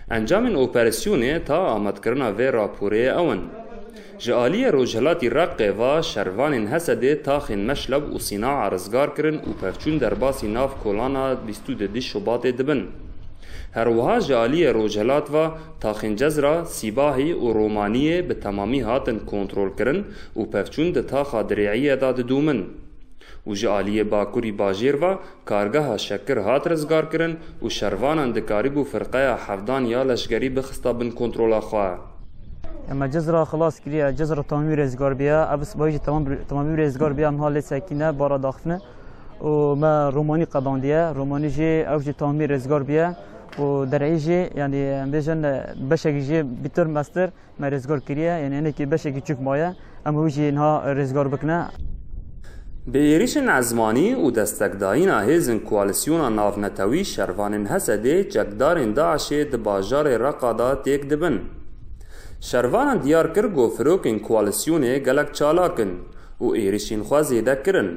انجام اپراسیونه تا آمدکرنا و راپوره اون جالی روجهلاتی رقه و شروان حسده تاخن مشلب و صناعه رزگار کرن و پفچون در باسی ناف کولانا 22 شباط دبن. هر وها جالی روجهلات و تاخن جزرا سیباهی و رومانیه به تمامی هاتن کنترل کرن و پفچون ده تاخا دریعیه داد دومن. و جالی باکوری باجیر و کارگاه شکر هات رزگار کرن و شروانان دکاریب و فرقه حفدان یا لشگری بخستا بن کنترول خواه. اما جزرة خلاص كريا جزرة تمامي رزقار بيا ابس بايجي تمامي رزقار بيا مهال ساكنه بارا داخنه وما روماني قبانديه روماني جي اوجي تمامي رزقار بيا ودرعيجي يعني بيجن بشك جي بيتر ماستر ما رزقار كريا يعني انا كي بشك تشوف مايا اما وجي انها رزقار بكنا بيريشن عزماني و دستگداينا هيزن كواليسيونا نافنتوي شروان حسده جگدارن داعش دباجار رقادا تيك دبن شروان دیار کر گو فروکن کوالسیونه گلک چالاکن و ایریشین خوازی دکرن.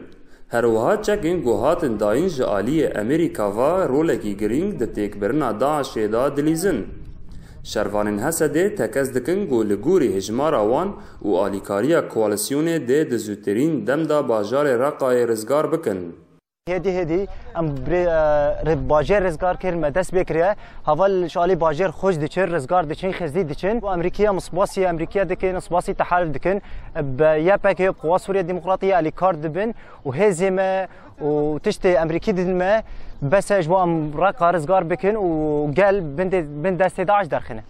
هر وها چکن گو هاتن داین جالی امریکا و رولکی گرینگ ده تیک برنا داعش دا دلیزن. شروان حسده تکز دکن گو لگوری هجمار آوان و آلیکاریا کوالسیونه ده دزوترین دم دا باجار رقای رزگار بکن. هدی ام باجر رزگار کرد مدرس بکره حوال شالی باجر خوش دچن رزگار دچن خزی دچن و امریکا مصباسی امریکا دکن مصباسی تحالف دکن یا پاکی قوا سوریا دموکراتیه علی کار دبن و هزیمه و تشت امریکی دنما بس اجوا ام رقا رزگار بکن و قال بند دست داعش درخنه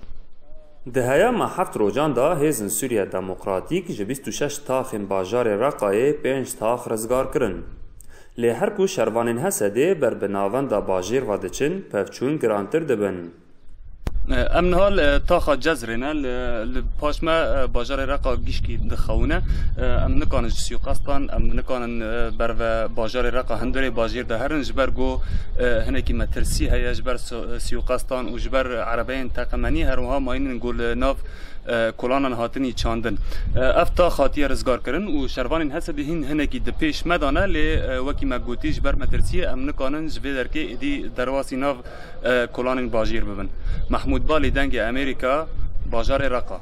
دهیا ما هفت روجان دا هیزن سوریا دموکراتیک جبیست و شش تاخن باجار رقای 5 تاخ رزگار کرن. لی هر کو شروان حسده بر بناوان دا باجیر و دچن پفچون گرانتر دبن. امن هال تاخا جزرنا لپاش ما باجار رقا گیشکی دخونه ام نکان سیوقستان ام نکان بر باجار رقا هندوری باجیر ده هرن جبر گو هنکی مترسی هیا جبر سیوقستان و جبر عربین تقمنی هروها ماین گول ناف کلانان هاتنی چاندن افتا خاطی رزگار کرن و شروان حسد هنکی د پیش مدانه لی وکی مگوتی جبر مترسی ام نکانن جبه درکه ایدی درواسی ناف کلانان باجیر ببن. محمود بالی دنگ امریکا باجار رقا